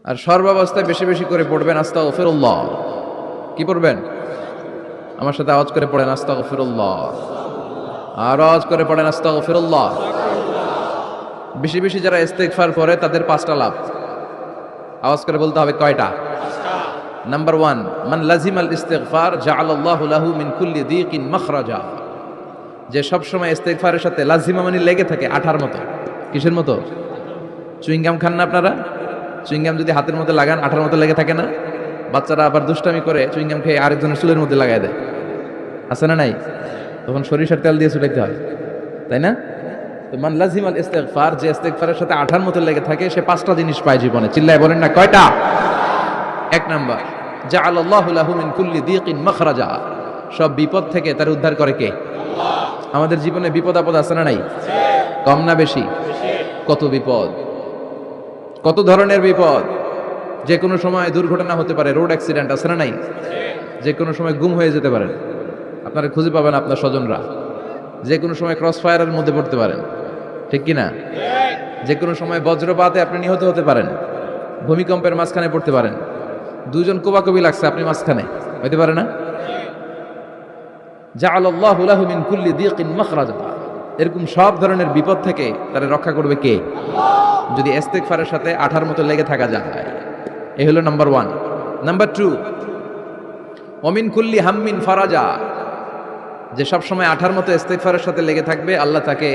আর সর্বাবস্থায় বেশি বেশি করে পড়বেন আস্তাগফিরুল্লাহ। কি পড়বেন? আমার সাথে আওয়াজ করে পড়েন আস্তাগফিরুল্লাহ। আর আওয়াজ করে পড়েন আস্তাগফিরুল্লাহ। বেশি বেশি যারা ইস্তেগফার পড়ে তাদের 5টা লাভ। আওয়াজ করে বলতে হবে কয়টা? নাম্বার 1, মান লাজিমাল ইস্তিগফার জাআলাল্লাহু লাহু মিন কুল্লি দীকিন মাখরাজা। যে সব সময় ইস্তেগফারের সাথে লাজিমা মানে লেগে থাকে আঠার মতো। কিসের মতো? চুইংগাম খান না আপনারা? চুইংগাম যদি হাতের মধ্যে লাগান আঠার মতো লেগে থাকে না? বাচ্চারা আবার দুষ্টামি করে চুইংগাম খেয়ে আরেকজনের চুলের মধ্যে লাগায় দেয়, আছে না নাই? তখন সরিষার তেল দিয়ে ছুটাইতে হয়, তাই না? তো মান লাজিমাল ইস্তিগফার, যে ইস্তেগফারের সাথে আঠার মতো লেগে থাকে সে 5টা জিনিস পায় জীবনে। চিল্লায় বলেন না কয়টা? 1 নাম্বার, জাআলাল্লাহু লাহু মিন কুল্লি দীকিন মাখরাজা। সব বিপদ থেকে তার উদ্ধার করে কে? আল্লাহ। আমাদের জীবনে বিপদ আপদ আছে না নাই? কম না বেশি? কত বিপদ, কত ধরনের বিপদ। যে কোনো সময় দুর্ঘটনা হতে পারে, রোড অ্যাক্সিডেন্ট, আছে না নাই? যে কোনো সময় গুম হয়ে যেতে পারেন, আপনারা খুঁজে পাবেন আপনার স্বজনরা। যে কোনো সময় ক্রস ফায়ারের মধ্যে পড়তে পারেন, ঠিক কি না? যে কোনো সময় বজ্রপাতে আপনি নিহত হতে পারেন, ভূমিকম্পের মাঝখানে পড়তে পারেন, দুজন কোবাকবি লাগছে আপনি মাঝখানে, হইতে পারে না? জাআলাল্লাহু লাহু মিন কুল্লি দীকিন মাখরাজা। এরকম সব ধরনের বিপদ থেকে তারা রক্ষা করবে কে? আল্লাহ। যদি ইস্তেগফারের সাথে আঠার মতো লেগে থাকা যায়। এই হলো নাম্বার 1। নাম্বার 2, ওমিন কুল্লি হাম্মিন ফারাজা। যে সব সময় আঠার মতো ইস্তেগফারের সাথে লেগে থাকবে, আল্লাহ তাকে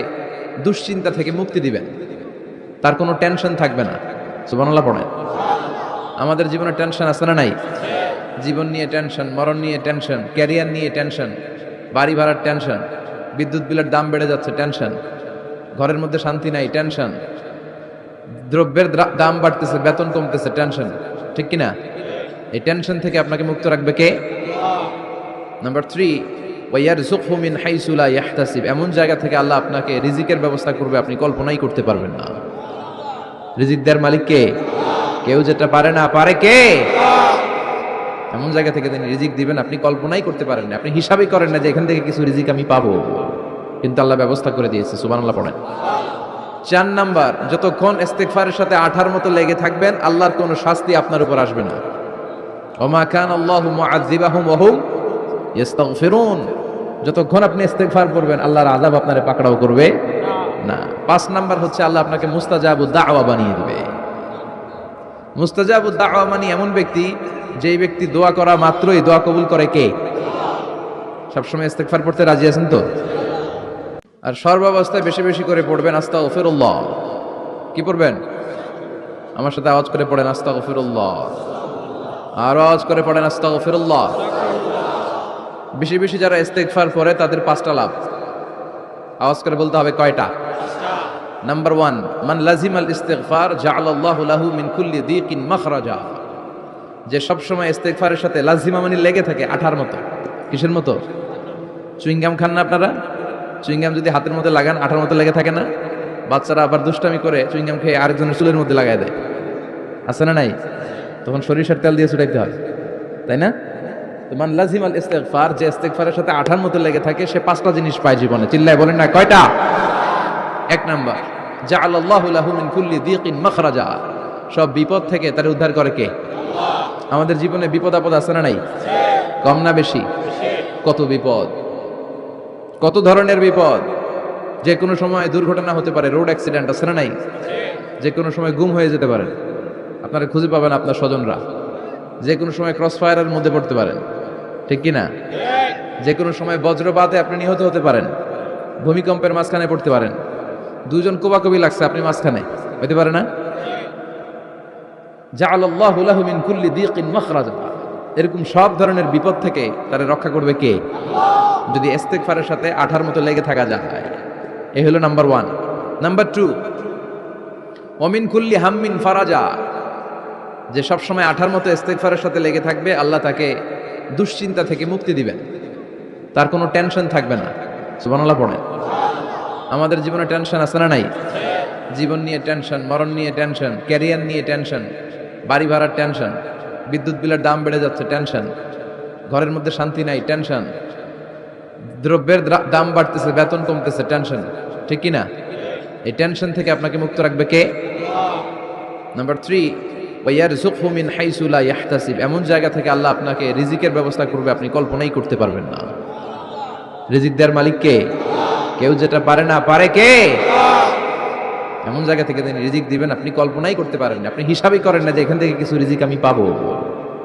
দুশ্চিন্তা থেকে মুক্তি দিবেন। তার কোনো টেনশন থাকবে না। সুবহানাল্লাহ পড়েন। আমাদের জীবনে টেনশন আছে না নাই? জীবন নিয়ে টেনশন, মরণ নিয়ে টেনশন, ক্যারিয়ার নিয়ে টেনশন, বাড়ি ভাড়ার টেনশন, বিদ্যুৎ বিলের দাম বেড়ে যাচ্ছে টেনশন, ঘরের মধ্যে শান্তি নাই টেনশন, দ্রব্যের দাম বাড়তেছে, বেতন কমতেছে টেনশন, ঠিক কিনা? এই টেনশন থেকে আপনাকে মুক্ত রাখবে কে? নাম্বার 3, ওয়ায়ারযুকহু মিন হাইসু লা ইয়াহতাসিব। এমন জায়গা থেকে আল্লাহ আপনাকে রিজিকের ব্যবস্থা করবে আপনি কল্পনাই করতে পারবেন না। রিজিক দেওয়ার মালিক কে? কেউ যেটা পারে না, পারে কে? এমন জায়গা থেকে তিনি রিজিক দিবেন আপনি কল্পনাই করতে পারেন না। আপনি হিসাবই করেন না যে এখান থেকে কিছু রিজিক আমি পাবো, কিন্তু আল্লাহ ব্যবস্থা করে দিয়েছে। সুবহানাল্লাহ পড়েন। 4 নাম্বার, যতক্ষণ ইস্তেগফারের সাথে আঠার মতো লেগে থাকবেন আল্লাহর কোনো শাস্তি আপনার উপর আসবে না। ওমা কানা আল্লাহু মুআযযিবাহুম ওয়া হুম ইস্তাগফিরুন। যতক্ষণ আপনি ইস্তেগফার করবেন আল্লাহর আযাব আপনারে পাকড়াও করবে না। 5 নাম্বার হচ্ছে আল্লাহ আপনাকে মুস্তাজাবুদ দাওয়া বানিয়ে দিবে। মুস্তাজাবুদ দাওয়া মানে এমন ব্যক্তি, যেই ব্যক্তি দোয়া করা মাত্রই দোয়া কবুল করে কে? সবসময় ইস্তেগফার পড়তে রাজি আছেন তো? আর সর্বাবস্থায় বেশি বেশি করে পড়বেন আস্তাগফিরুল্লাহ। কি পড়বেন? আমার সাথে আওয়াজ করে পড়েন আস্তাগফিরুল্লাহ। আর আওয়াজ করে পড়েন আস্তাগফিরুল্লাহ। বেশি বেশি যারা ইস্তেগফার পড়ে তাদের 5টা লাভ। আওয়াজ করে বলতে হবে কয়টা? নাম্বার 1, মান লাজিমাল ইস্তিগফার জাআলাল্লাহু লাহু মিন কুল্লি দীকিন মাখরাজা। যে সব সময় ইস্তেগফারের সাথে লাজিমা মানে লেগে থাকে আঠার মতো। কিসের মতো? চুইংগাম খান না আপনারা? চুইংগাম যদি হাতের মধ্যে লাগান আঠার মতো লেগে থাকে না? বাচ্চারা আবার দুষ্টামি করে চুইংগাম খেয়ে আরেকজনের চুলের মধ্যে লাগায় দেয়, আছে না নাই? তখন সরিষার তেল দিয়ে ছুটাইতে হয়, তাই না? তো মান লাজিমাল ইস্তিগফার, যে ইস্তেগফারের সাথে আঠার মতো লেগে থাকে সে 5টা জিনিস পায় জীবনে। চিল্লায় বলেন না কয়টা? 1 নাম্বার, জাআলাল্লাহু লাহু মিন কুল্লি দীকিন মাখরাজা। সব বিপদ থেকে তার উদ্ধার করে কে? আল্লাহ। আমাদের জীবনে বিপদ আপদ আছে না নাই? কম না বেশি? কত বিপদ, কত ধরনের বিপদ। যে কোনো সময় দুর্ঘটনা হতে পারে, রোড অ্যাক্সিডেন্ট, আছে না নাই? যে কোনো সময় গুম হয়ে যেতে পারেন, আপনারা খুঁজে পাবেন আপনার স্বজনরা। যে কোনো সময় ক্রস ফায়ারের মধ্যে পড়তে পারেন, ঠিক কি না? যে কোনো সময় বজ্রপাতে আপনি নিহত হতে পারেন, ভূমিকম্পের মাঝখানে পড়তে পারেন, দুজন কোবাকবি লাগছে আপনি মাঝখানে, হইতে পারে না? জাআলাল্লাহু লাহু মিন কুল্লি দীকিন মাখরাজা। এরকম সব ধরনের বিপদ থেকে তারা রক্ষা করবে কে? আল্লাহ। যদি ইস্তেগফারের সাথে আঠার মতো লেগে থাকা যায়। এই হলো নাম্বার 1। নাম্বার 2, ওমিন কুল্লি হাম্মিন ফারাজা। যে সব সময় আঠার মতো ইস্তেগফারের সাথে লেগে থাকবে আল্লাহ তাকে দুশ্চিন্তা থেকে মুক্তি দিবেন। তার কোনো টেনশন থাকবে না। সুবহানাল্লাহ পড়েন। আমাদের জীবনে টেনশন আছে না নাই? জীবন নিয়ে টেনশন, মরণ নিয়ে টেনশন, ক্যারিয়ার নিয়ে টেনশন, বাড়ি ভাড়ার টেনশন, বিদ্যুৎ বিলের দাম বেড়ে যাচ্ছে টেনশন, ঘরের মধ্যে শান্তি নাই টেনশন, দ্রব্যের দাম বাড়তেছে, বেতন কমতেছে টেনশন, ঠিক কি না? এই টেনশন থেকে আপনাকে মুক্ত রাখবে কে? নাম্বার 3, ওয়া ইয়ারযুকহু মিন হাইসু লা ইয়াহতাসিব, এমন জায়গা থেকে আল্লাহ আপনাকে রিজিকের ব্যবস্থা করবে আপনি কল্পনাই করতে পারবেন না। রিজিক দেওয়ার মালিক কে? কেউ যেটা পারে না, পারে কে? এমন জায়গা থেকে তিনি রিজিক দিবেন আপনি কল্পনাই করতে পারেন না, আপনি হিসাবই করেন না যে এখান থেকে কিছু রিজিক আমি পাবো,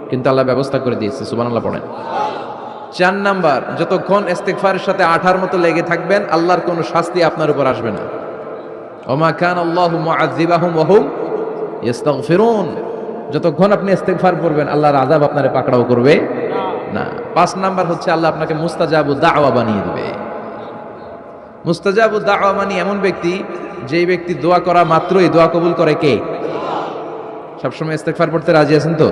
কিন্তু আল্লাহ ব্যবস্থা করে দিয়েছে। সুবহানাল্লাহ পড়েন। 4 নাম্বার, যতক্ষণ ইস্তিগফারের সাথে আঠার মতো লেগে থাকবেন আল্লাহর কোনো শাস্তি আপনার উপর আসবে না। ওমা কানা আল্লাহু মুআযযিবাহুম ওয়া হুম ইস্তাগফিরুন, যতক্ষণ আপনি ইস্তিগফার করবেন আল্লাহর আযাব আপনারে পাকড়াও করবে না। 5 নাম্বার হচ্ছে আল্লাহ আপনাকে মুস্তাজাবু দাওয়া বানিয়ে দিবে। মুস্তাজাবু দাওয়া মানে এমন ব্যক্তি, যেই ব্যক্তি দোয়া করা মাত্রই দোয়া কবুল করে কে? সবসময় ইস্তিগফার পড়তে রাজি আছেন তো?